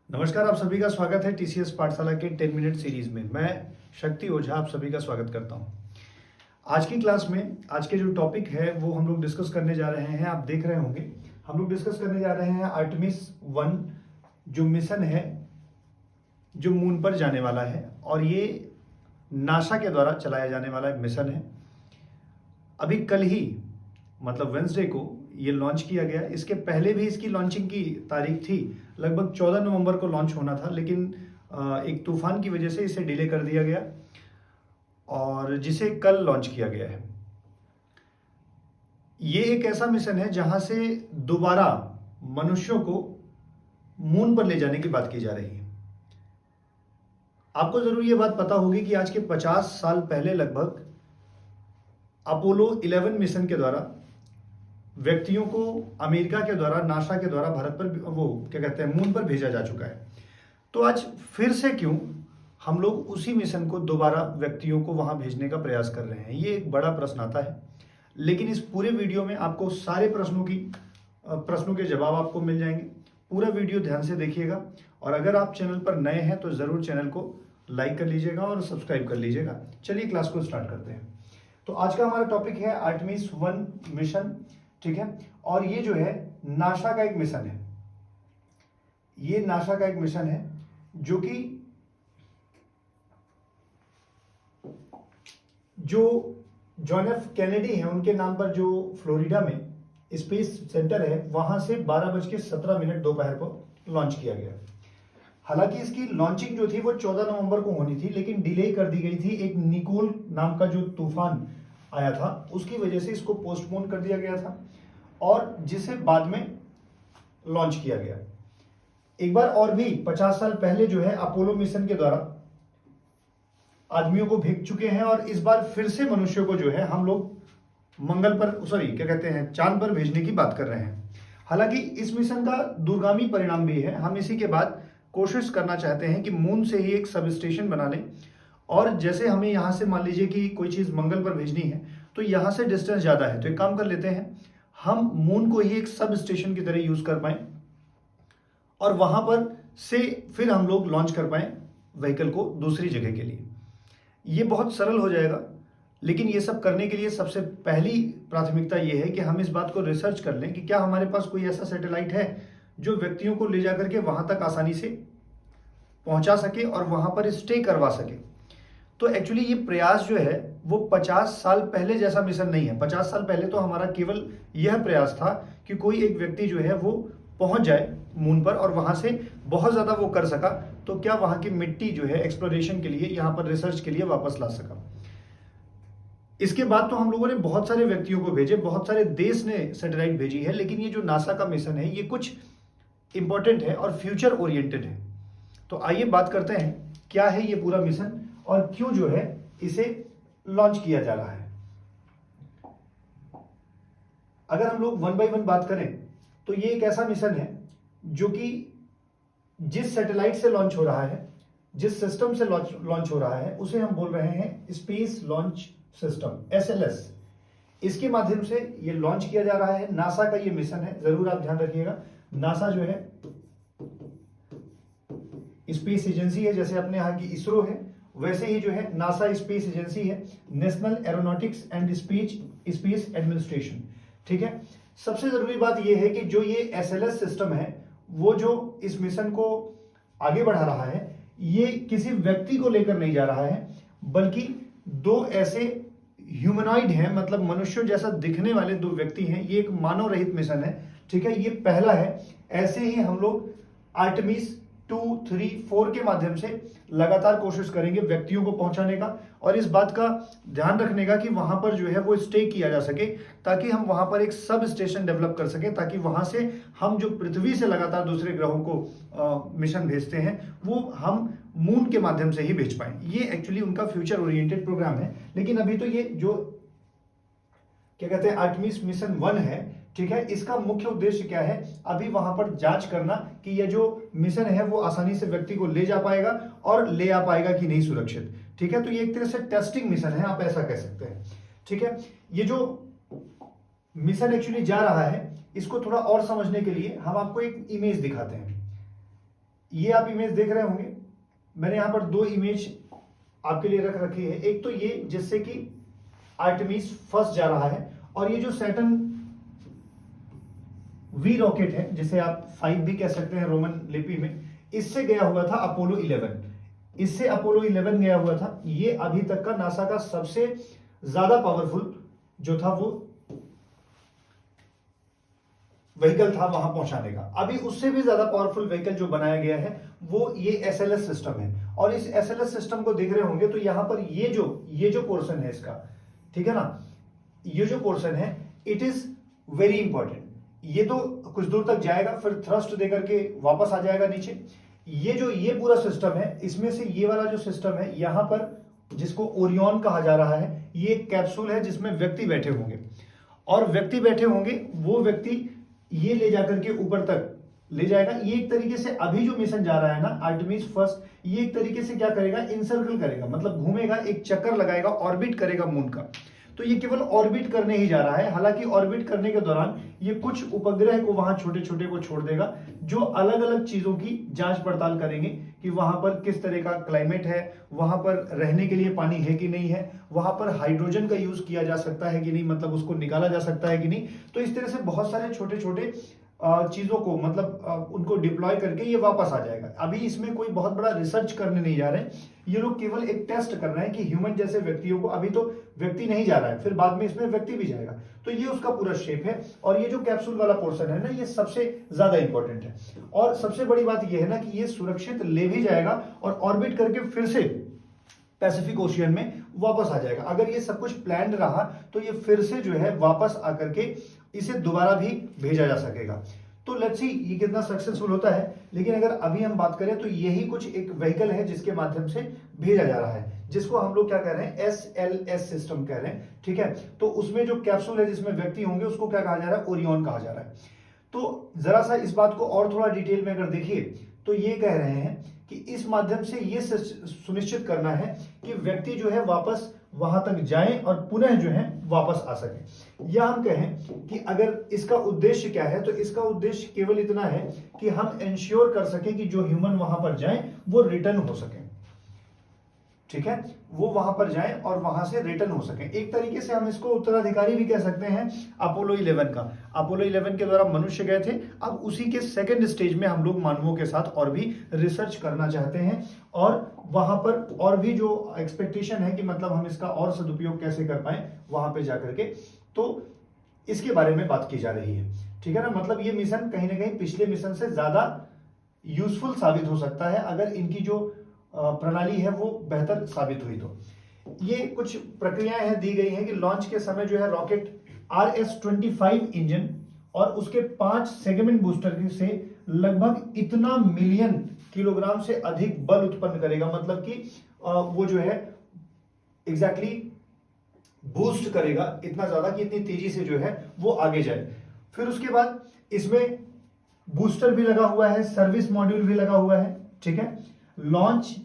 नमस्कार, आप सभी का स्वागत है टीसीएस पाठशाला के 10 मिनट सीरीज में। मैं शक्ति ओझा आप सभी का स्वागत करता हूं। आज की क्लास में आज के जो टॉपिक है वो हम लोग डिस्कस करने जा रहे हैं। आप देख रहे होंगे हम लोग डिस्कस करने जा रहे हैं आर्टेमिस 1 जो मिशन है जो मून पर जाने वाला है, और ये नासा के द्वारा चलाया जाने वाला मिशन है। अभी कल ही मतलब वेंसडे को ये लॉन्च किया गया। इसके पहले भी इसकी लॉन्चिंग की तारीख थी, लगभग 14 नवंबर को लॉन्च होना था, लेकिन एक तूफान की वजह से इसे डिले कर दिया गया और जिसे कल लॉन्च किया गया है। ये एक ऐसा मिशन है जहां से दोबारा मनुष्यों को मून पर ले जाने की बात की जा रही है। आपको जरूर ये बात पता होगी कि आज के 50 साल पहले लगभग अपोलो 11 मिशन के द्वारा व्यक्तियों को अमेरिका के द्वारा, नासा के द्वारा भारत पर वो क्या कहते हैं मून पर भेजा जा चुका है। तो आज फिर से क्यों हम लोग उसी मिशन को दोबारा व्यक्तियों को वहां भेजने का प्रयास कर रहे हैं, ये एक बड़ा प्रश्न आता है। लेकिन इस पूरे वीडियो में आपको सारे प्रश्नों के जवाब आपको मिल जाएंगे। पूरा वीडियो ध्यान से देखिएगा, और अगर आप चैनल पर नए हैं तो जरूर चैनल को लाइक कर लीजिएगा और सब्सक्राइब कर लीजिएगा। चलिए क्लास को स्टार्ट करते हैं। तो आज का हमारा टॉपिक है आर्टेमिस 1 मिशन, ठीक है। और ये जो है नासा का एक मिशन है। ये नासा का एक मिशन है जो कि जॉन एफ कैनेडी है उनके नाम पर, जो फ्लोरिडा में स्पेस सेंटर है, वहां से 12:17 दोपहर को लॉन्च किया गया। हालांकि इसकी लॉन्चिंग जो थी वो 14 नवंबर को होनी थी, लेकिन डिले कर दी गई थी। एक निकोल नाम का जो तूफान आया था उसकी वजह से इसको पोस्टपोन कर दिया गया था, और जिसे बाद में लॉन्च किया गया। एक बार और भी 50 साल पहले जो है अपोलो मिशन के द्वारा आदमियों को भेज चुके हैं, और इस बार फिर से मनुष्यों को जो है हम लोग मंगल पर, क्या कहते हैं, चांद पर भेजने की बात कर रहे हैं। हालांकि इस मिशन का दूरगामी परिणाम भी है। हम इसी के बाद कोशिश करना चाहते हैं कि मून से ही एक सब स्टेशन बना लें, और जैसे हमें यहां से मान लीजिए कि कोई चीज मंगल पर भेजनी है तो यहां से डिस्टेंस ज्यादा है, तो एक काम कर लेते हैं, हम मून को ही एक सब स्टेशन की तरह यूज कर पाए और वहां पर से फिर हम लोग लॉन्च कर पाए व्हीकल को दूसरी जगह के लिए। ये बहुत सरल हो जाएगा, लेकिन ये सब करने के लिए सबसे पहली प्राथमिकता ये है कि हम इस बात को रिसर्च कर लें कि क्या हमारे पास कोई ऐसा सैटेलाइट है जो व्यक्तियों को ले जाकर के वहां तक आसानी से पहुंचा सके और वहां पर स्टे करवा सके। तो एक्चुअली ये प्रयास जो है वो 50 साल पहले जैसा मिशन नहीं है। 50 साल पहले तो हमारा केवल यह प्रयास था कि कोई एक व्यक्ति जो है वो पहुंच जाए मून पर और वहां से बहुत ज्यादा वो कर सका, तो क्या वहां की मिट्टी जो है एक्सप्लोरेशन के लिए, यहां पर रिसर्च के लिए वापस ला सका। इसके बाद तो हम लोगों ने बहुत सारे व्यक्तियों को भेजे, बहुत सारे देश ने सैटेलाइट भेजी है, लेकिन ये जो नासा का मिशन है ये कुछ इंपॉर्टेंट है और फ्यूचर ओरिएंटेड है। तो आइए बात करते हैं क्या है ये पूरा मिशन और क्यों जो है इसे लॉन्च किया जा रहा है। अगर हम लोग वन बाय वन बात करें तो ये एक ऐसा मिशन है जो कि जिस सैटेलाइट से लॉन्च हो रहा है, जिस सिस्टम से लॉन्च हो रहा है, उसे हम बोल रहे हैं स्पेस लॉन्च सिस्टम, एसएलएस। इसके माध्यम से ये लॉन्च किया जा रहा है। नासा का ये मिशन है, जरूर आप ध्यान रखिएगा। नासा जो है स्पेस एजेंसी है, जैसे अपने यहां की इसरो है, वैसे ही जो है नासा स्पेस एजेंसी है, national aeronautics and space administration, ठीक है। सबसे जरूरी बात यह है कि जो ये एसएलएस सिस्टम है वो जो इस मिशन को आगे बढ़ा रहा है, ये किसी व्यक्ति को लेकर नहीं जा रहा है, बल्कि दो ऐसे ह्यूमनॉइड हैं, मतलब मनुष्यों जैसा दिखने वाले दो व्यक्ति हैं। ये एक मानव रहित मिशन है, ठीक है। ये पहला है। ऐसे ही हम लोग आर्टेमिस 2, 3, 4 के माध्यम से लगातार कोशिश करेंगे व्यक्तियों को पहुंचाने का, और इस बात का ध्यान रखने का कि वहां पर जो है वो स्टे किया जा सके, ताकि हम वहां पर एक सब स्टेशन डेवलप कर सके, ताकि वहां से हम जो पृथ्वी से लगातार दूसरे ग्रहों को मिशन भेजते हैं वो हम मून के माध्यम से ही भेज पाए। ये एक्चुअली उनका फ्यूचर ओरिएंटेड प्रोग्राम है। लेकिन अभी तो ये जो क्या कहते हैं आर्टेमिस मिशन 1 है, ठीक है, इसका मुख्य उद्देश्य क्या है, अभी वहां पर जांच करना कि ये जो मिशन है वो आसानी से व्यक्ति को ले जा पाएगा और ले आ पाएगा कि नहीं सुरक्षित, ठीक है। तो ये एक तरह से टेस्टिंग मिशन है, आप ऐसा कह सकते हैं, ठीक है। ये जो मिशन एक्चुअली जा रहा है, इसको थोड़ा और समझने के लिए हम आपको एक इमेज दिखाते हैं। ये आप इमेज देख रहे होंगे, मैंने यहां पर दो इमेज आपके लिए रख रखी है। एक तो ये जिससे कि आर्टेमिस फर्स्ट जा रहा है, और ये जो सैटर्न वी रॉकेट है, जिसे आप 5 भी कह सकते हैं रोमन लिपि में, इससे गया हुआ था अपोलो 11। इससे अपोलो 11 गया हुआ था। ये अभी तक का नासा का सबसे ज्यादा पावरफुल जो था वो व्हीकल था वहां पहुंचाने का। अभी उससे भी ज्यादा पावरफुल व्हीकल जो बनाया गया है वो ये एसएलएस सिस्टम है। और इस एसएलएस सिस्टम को देख रहे होंगे तो यहां पर ये जो पोर्शन है इसका, ठीक है ना, ये जो पोर्शन है इट इज वेरी इंपॉर्टेंट। ये तो कुछ दूर तक जाएगा, फिर थ्रस्ट देकर के वापस आ जाएगा नीचे। ये पूरा सिस्टम है, इसमें से ये वाला जो सिस्टम है यहां पर, जिसको ओरियन कहा जा रहा है, ये एक कैप्सूल है जिसमें व्यक्ति बैठे होंगे, और व्यक्ति बैठे होंगे वो व्यक्ति ये ले जाकर के ऊपर तक ले जाएगा। ये एक तरीके से अभी जो मिशन जा रहा है ना आर्टेमिस फर्स्ट, ये एक तरीके से क्या करेगा, इनसर्कल करेगा, मतलब घूमेगा, एक चक्कर लगाएगा, ऑर्बिट करेगा मून का। तो ये केवल ऑर्बिट करने ही जा रहा है। हालांकि ऑर्बिट करने के दौरान ये कुछ उपग्रह को वहां छोटे छोटे को छोड़ देगा, जो अलग अलग चीजों की जांच पड़ताल करेंगे कि वहां पर किस तरह का क्लाइमेट है, वहां पर रहने के लिए पानी है कि नहीं है, वहां पर हाइड्रोजन का यूज किया जा सकता है कि नहीं, मतलब उसको निकाला जा सकता है कि नहीं। तो इस तरह से बहुत सारे छोटे छोटे चीजों को, मतलब उनको डिप्लॉय करके ये वापस आ जाएगा। अभी इसमें कोई बहुत बड़ा रिसर्च करने नहीं जा रहे हैं, ये लोग केवल एक टेस्ट कर रहे हैं कि ह्यूमन जैसे व्यक्तियों को, अभी तो व्यक्ति नहीं जा रहा है, फिर बाद में इसमें व्यक्ति भी जाएगा। तो ये उसका पूरा शेप है। और ये जो कैप्सूल वाला पोर्शन है ना, ये सबसे ज्यादा इंपॉर्टेंट है। और सबसे बड़ी बात ये है ना कि ये सुरक्षित ले भी जाएगा और ऑर्बिट करके फिर से पैसिफिक ओशियन में वापस आ जाएगा। अगर ये सब कुछ प्लान रहा तो ये फिर से जो है वापस आकर के इसे दोबारा भी भेजा जा सकेगा। तो लेट्स सी ये कितना सक्सेसफुल होता है। लेकिन अगर अभी हम बात करें तो यही कुछ एक व्हीकल है जिसके माध्यम से भेजा जा रहा है, जिसको हम लोग क्या कह रहे हैं, एसएलएस सिस्टम कह रहे हैं, ठीक है। तो उसमें जो कैप्सूल है जिसमें व्यक्ति होंगे उसको क्या कहा जा रहा है, ओरियन कहा जा रहा है। तो जरा सा इस बात को और थोड़ा डिटेल में अगर देखिए तो ये कह रहे हैं कि इस माध्यम से ये सुनिश्चित करना है कि व्यक्ति जो है वापस वहां तक जाए और पुनः जो है वापस आ सके। या हम कहें कि अगर इसका उद्देश्य क्या है, तो इसका उद्देश्य केवल इतना है कि हम इंश्योर कर सके कि जो ह्यूमन वहां पर जाए वो रिटर्न हो सके, ठीक है, वो वहां पर जाए और वहां से रिटर्न हो सके। एक तरीके से हम इसको उत्तराधिकारी भी कह सकते हैं अपोलो 11 का। अपोलो 11 के द्वारा मनुष्य गए थे, अब उसी के सेकंड स्टेज में हम लोग मानवों के साथ और भी रिसर्च करना चाहते हैं, और वहां पर और भी जो एक्सपेक्टेशन है कि मतलब हम इसका और सदुपयोग कैसे कर पाए वहां पे जाकर के, तो इसके बारे में बात की जा रही है, ठीक है ना। मतलब ये मिशन कहीं ना कहीं पिछले मिशन से ज्यादा यूजफुल साबित हो सकता है अगर इनकी जो प्रणाली है वो बेहतर साबित हुई तो। ये कुछ प्रक्रियाएं हैं दी गई हैं कि लॉन्च के समय जो है रॉकेट RS-25 इंजन और उसके 5 सेगमेंट बूस्टर से लगभग इतना मिलियन किलोग्राम से अधिक बल उत्पन्न करेगा, मतलब कि वो जो है एग्जैक्टली बूस्ट करेगा इतना ज्यादा कि इतनी तेजी से जो है वो आगे जाए। फिर उसके बाद इसमें बूस्टर भी लगा हुआ है, सर्विस मॉड्यूल भी लगा हुआ है, ठीक है, लॉन्च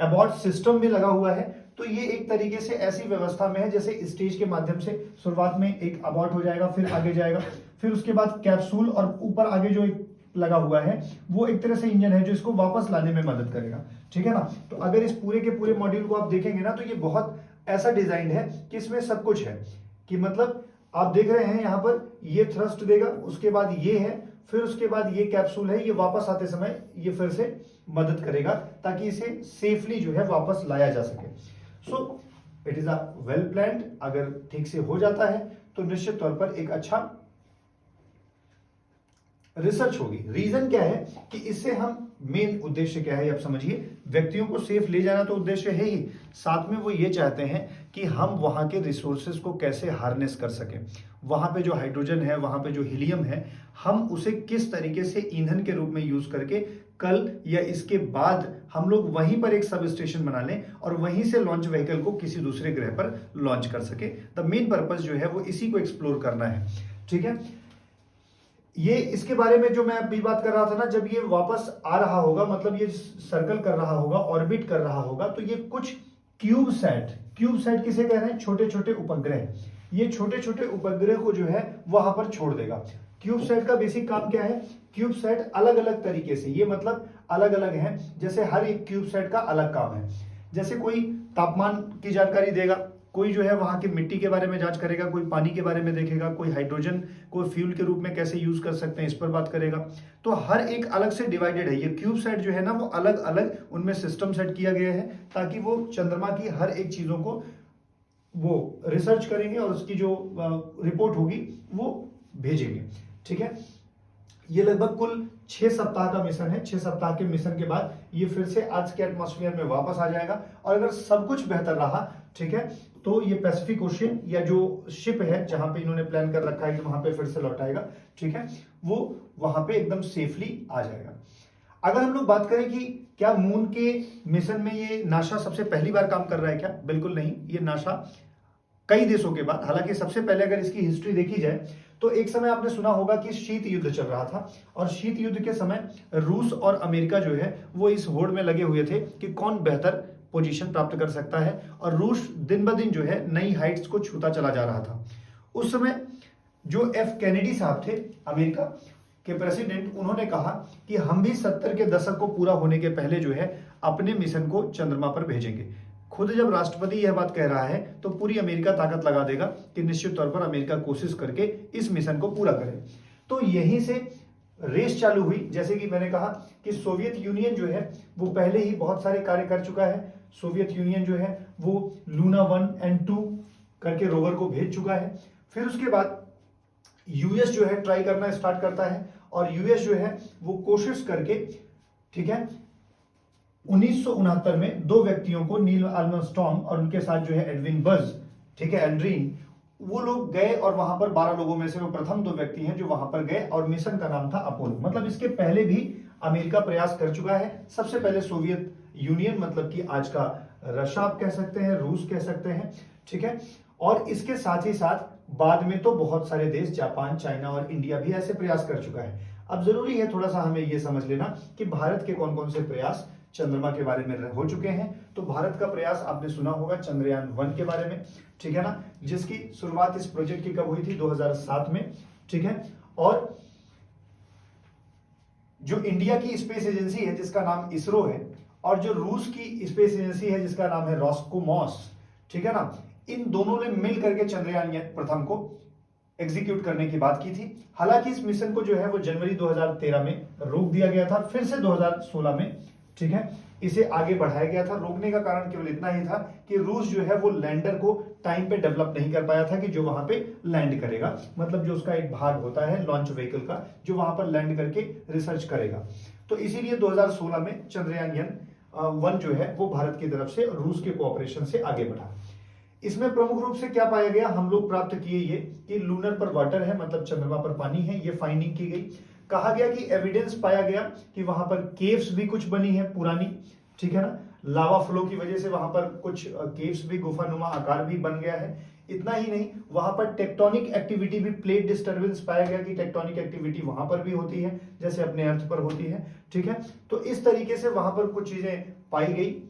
अबॉर्ट सिस्टम भी लगा हुआ है। तो ये एक तरीके से ऐसी व्यवस्था में है जैसे स्टेज के माध्यम से शुरुआत में एक अबॉर्ट हो जाएगा, फिर आगे जाएगा, फिर उसके बाद कैप्सूल, और ऊपर आगे जो एक लगा हुआ है वो एक तरह से इंजन है जो इसको वापस लाने में मदद करेगा, ठीक है ना। तो अगर इस पूरे के पूरे मॉड्यूल को आप देखेंगे ना तो ये बहुत ऐसा डिजाइन है कि इसमें सब कुछ है, कि मतलब आप देख रहे हैं यहां पर ये थ्रस्ट देगा, उसके बाद ये है, फिर उसके बाद ये कैप्सूल है, ये वापस आते समय ये फिर से मदद करेगा ताकि इसे सेफली जो है वापस लाया जा सके। So it is a well planned. अगर ठीक से हो जाता है तो निश्चित तौर पर एक अच्छा रिसर्च होगी। रीजन क्या है कि इससे हम, मेन उद्देश्य क्या है आप समझिए, व्यक्तियों को सेफ ले जाना तो उद्देश्य है ही, साथ में वो ये चाहते हैं कि हम वहां के रिसोर्सेज को कैसे हार्नेस कर सकें। वहां पे जो हाइड्रोजन है, वहां पे जो हीलियम है, हम उसे किस तरीके से ईंधन के रूप में यूज करके कल या इसके बाद हम लोग वहीं पर एक सब स्टेशन बना लें और वहीं से लॉन्च व्हीकल को किसी दूसरे ग्रह पर लॉन्च कर सके। द मेन पर्पस जो है वो इसी को एक्सप्लोर करना है, ठीक है। ये इसके बारे में जो मैं अभी बात कर रहा था ना, जब ये वापस आ रहा होगा, मतलब ये सर्कल कर रहा होगा, ऑर्बिट कर रहा होगा, तो ये कुछ क्यूबसैट किसे कह रहे हैं, छोटे छोटे उपग्रह। ये छोटे छोटे उपग्रह को जो है वहां पर छोड़ देगा। क्यूबसैट का बेसिक काम क्या है? क्यूबसैट अलग अलग तरीके से, ये मतलब अलग अलग है, जैसे हर एक क्यूबसैट का अलग काम है। जैसे कोई तापमान की जानकारी देगा, कोई जो है वहां की मिट्टी के बारे में जांच करेगा, कोई पानी के बारे में देखेगा, कोई हाइड्रोजन को फ्यूल के रूप में कैसे यूज कर सकते हैं इस पर बात करेगा। तो हर एक अलग से डिवाइडेड है। ये क्यूबसैट जो है ना वो अलग अलग उनमें सिस्टम सेट किया गया है, ताकि वो चंद्रमा की हर एक चीजों को वो रिसर्च करेंगे और उसकी जो रिपोर्ट होगी वो भेजेंगे। ठीक है, ये लगभग कुल 6 सप्ताह का मिशन है। 6 सप्ताह के मिशन के बाद ये फिर से अर्थ के एटमॉस्फेयर में वापस आ जाएगा, और अगर सब कुछ बेहतर रहा, ठीक है, तो ये पैसिफिक ओशियन या जो शिप है जहां पे इन्होंने प्लान कर रखा है कि वहां पे फिर से लौटाएगा, ठीक है, वो वहां पे एकदम सेफली आ जाएगा। अगर हम लोग बात करें कि क्या मून के मिशन में ये नासा सबसे पहली बार काम कर रहा है क्या? बिल्कुल नहीं, ये नासा कई देशों के बाद, हालांकि सबसे पहले अगर इसकी हिस्ट्री देखी जाए तो एक समय आपने सुना होगा कि शीत युद्ध चल रहा था, और शीत युद्ध के समय रूस और अमेरिका जो है वो इस होड़ में लगे हुए थे कि कौन बेहतर पोजीशन प्राप्त कर सकता है, और रूस दिन ब दिन जो है नई हाइट्स को छूता चला जा रहा था। उस समय जो एफ कैनेडी साहब थे, अमेरिका के प्रेसिडेंट, उन्होंने कहा कि हम भी 70 के दशक को पूरा होने के पहले जो है अपने मिशन को चंद्रमा पर भेजेंगे। खुद जब राष्ट्रपति यह बात कह रहा है तो पूरी अमेरिका ताकत लगा देगा कि निश्चित तौर पर अमेरिका कोशिश करके इस मिशन को पूरा करे। तो यहीं से रेस चालू हुई। जैसे कि मैंने कहा कि सोवियत यूनियन जो है वो पहले ही बहुत सारे कार्य कर चुका है। सोवियत यूनियन जो है वो लूना 1 और 2 करके रोवर को भेज चुका है। फिर उसके बाद यूएस जो है ट्राई करना स्टार्ट करता है, और यूएस जो है वो कोशिश करके, ठीक है, 1969 में 2 व्यक्तियों को, नील आर्मस्ट्रॉन्ग और उनके साथ जो है एडविन बज, ठीक है, एल्ड्रिन, वो लोग गए, और वहां पर 12 लोगों में से वो प्रथम 2 व्यक्ति हैं जो वहां पर गए, और मिशन का नाम था अपोलो। मतलब इसके पहले भी अमेरिका प्रयास कर चुका है। सबसे पहले सोवियत यूनियन, मतलब कि आज का रशिया आप कह सकते हैं, रूस कह सकते हैं, ठीक है, और इसके साथ ही साथ बाद में तो बहुत सारे देश, जापान, चाइना और इंडिया भी ऐसे प्रयास कर चुका है। अब जरूरी है थोड़ा सा हमें यह समझ लेना कि भारत के कौन कौन से प्रयास चंद्रमा के बारे में हो चुके हैं। तो भारत का प्रयास आपने सुना होगा चंद्रयान 1 के बारे में, ठीक है ना, जिसकी शुरुआत इस प्रोजेक्ट की कब हुई थी? 2007 में, ठीक है। और जो इंडिया की स्पेस एजेंसी है जिसका नाम इसरो है, और जो रूस की स्पेस एजेंसी है जिसका नाम है रॉस्कोमॉस, ठीक है ना, इन दोनों ने मिल करके चंद्रयान प्रथम को एग्जीक्यूट करने की बात की थी। हालांकि इस मिशन को जो है वो जनवरी 2013 में रोक दिया गया था, फिर से 2016 में, ठीक है, इसे आगे बढ़ाया गया था। रोकने का कारण केवल इतना ही था कि रूस जो है वो लैंडर को टाइम पे डेवलप नहीं कर पाया था कि जो वहां पे लैंड करेगा, मतलब जो उसका एक भाग होता है लॉन्च व्हीकल का, जो वहां पर लैंड करके रिसर्च करेगा। तो इसीलिए 2016 में चंद्रयान 1 जो है वो भारत की तरफ से रूस के कोऑपरेशन से आगे बढ़ा। इसमें प्रमुख रूप से क्या पाया गया? हम लोग प्राप्त किए ये कि लूनर पर वाटर है, मतलब चंद्रमा पर पानी है, ये फाइंडिंग की गई। कहा गया कि एविडेंस पाया गया कि वहां पर केव्स भी कुछ बनी है पुरानी, ठीक है ना, लावा फ्लो की वजह से वहां पर कुछ केव्स भी, गुफानुमा आकार भी बन गया है। इतना ही नहीं, वहां पर टेक्टोनिक एक्टिविटी भी, प्लेट डिस्टर्बेंस पाया गया कि टेक्टोनिक एक्टिविटी वहां पर भी होती है जैसे अपने अर्थ पर होती है, ठीक है। तो इस तरीके से वहां पर कुछ चीजें पाई गई।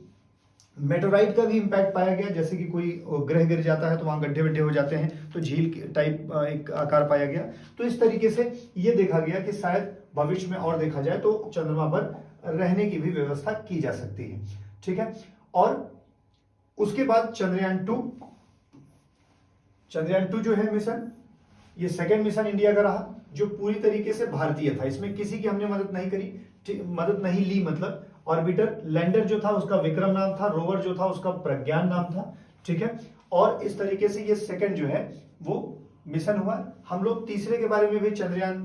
मेटोराइट का भी इंपैक्ट पाया गया, जैसे कि कोई ग्रह गिर जाता है तो वहां गड्ढे वड्ढे हो जाते हैं, तो झील टाइप एक आकार पाया गया। तो इस तरीके से ये देखा गया कि शायद भविष्य में और देखा जाए तो चंद्रमा पर रहने की भी व्यवस्था की जा सकती है, ठीक है। और उसके बाद चंद्रयान 2 जो है मिशन, ये सेकेंड मिशन इंडिया का रहा, जो पूरी तरीके से भारतीय था। इसमें किसी की हमने मदद नहीं करी, मदद नहीं ली, मतलब ऑर्बिटर, लैंडर जो था उसका विक्रम नाम था, रोवर जो था उसका प्रज्ञान नाम था, ठीक है। और इस तरीके से ये सेकंड जो है वो मिशन हुआ। हम लोग तीसरे के बारे में भी, चंद्रयान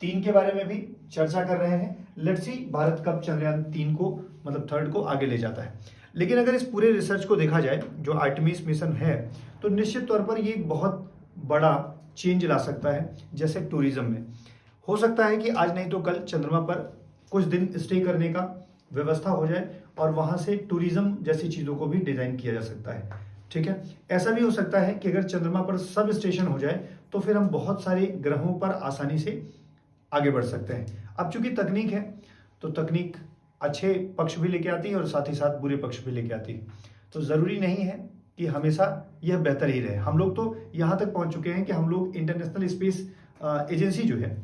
3 के बारे में भी चर्चा कर रहे हैं। लेट्स सी भारत कब चंद्रयान 3 को, मतलब थर्ड को आगे ले जाता है। लेकिन अगर इस पूरे रिसर्च को देखा जाए जो आर्टेमिस मिशन है, तो निश्चित तौर पर ये एक बहुत बड़ा चेंज ला सकता है। जैसे टूरिज्म में हो सकता है कि आज नहीं तो कल चंद्रमा पर कुछ दिन स्टे करने का व्यवस्था हो जाए, और वहां से टूरिज्म जैसी चीजों को भी डिजाइन किया जा सकता है, ठीक है। ऐसा भी हो सकता है कि अगर चंद्रमा पर सब स्टेशन हो जाए तो फिर हम बहुत सारे ग्रहों पर आसानी से आगे बढ़ सकते हैं। अब चूंकि तकनीक है तो तकनीक अच्छे पक्ष भी लेके आती है और साथ ही साथ बुरे पक्ष भी लेके आती है। तो जरूरी नहीं है कि हमेशा यह बेहतर ही रहे। हम लोग तो यहाँ तक पहुंच चुके हैं कि हम लोग इंटरनेशनल स्पेस एजेंसी जो है,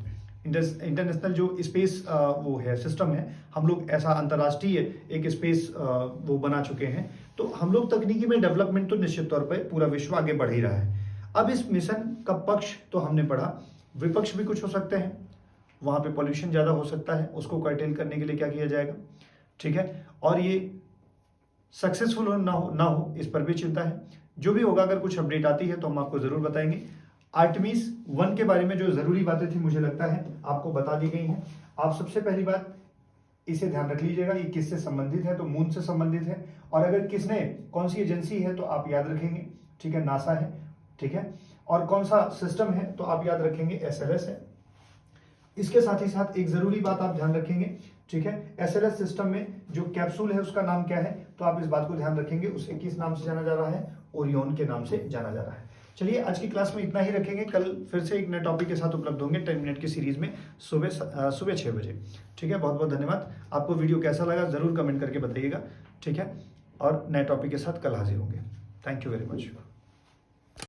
इंटरनेशनल जो स्पेस वो है सिस्टम है, हम लोग ऐसा अंतर्राष्ट्रीय एक स्पेस वो बना चुके हैं। तो हम लोग तकनीकी में डेवलपमेंट तो निश्चित तौर पर पूरा विश्व आगे बढ़ ही रहा है। अब इस मिशन का पक्ष तो हमने पढ़ा, विपक्ष भी कुछ हो सकते हैं, वहाँ पे पॉल्यूशन ज़्यादा हो सकता है, उसको कर्टेल करने के लिए क्या किया जाएगा, ठीक है, और ये सक्सेसफुल हो ना हो इस पर भी चिंता है। जो भी होगा, अगर कुछ अपडेट आती है तो हम आपको ज़रूर बताएंगे। आर्टेमिस 1 के बारे में जो ज़रूरी बातें थी मुझे लगता है आपको बता दी गई हैं। आप सबसे पहली बात इसे ध्यान रख लीजिएगा, ये किससे संबंधित है, तो मून से संबंधित है। और अगर किसने, कौन सी एजेंसी है तो आप याद रखेंगे, ठीक है, नासा है, ठीक है, और कौन सा सिस्टम है तो आप याद रखेंगे SLS है। इसके साथ ही साथ एक जरूरी बात आप ध्यान रखेंगे, ठीक है, SLS सिस्टम में जो कैप्सूल है उसका नाम क्या है, तो आप इस बात को ध्यान रखेंगे, उसे किस नाम से जाना जा रहा है, ओरियन के नाम से जाना जा रहा है। चलिए आज की क्लास में इतना ही रखेंगे, कल फिर से एक नए टॉपिक के साथ उपलब्ध होंगे 10 मिनट की सीरीज में सुबह 6 बजे, ठीक है। बहुत बहुत धन्यवाद। आपको वीडियो कैसा लगा जरूर कमेंट करके बताइएगा, ठीक है, और नए टॉपिक के साथ कल हाजिर होंगे। Thank you very much.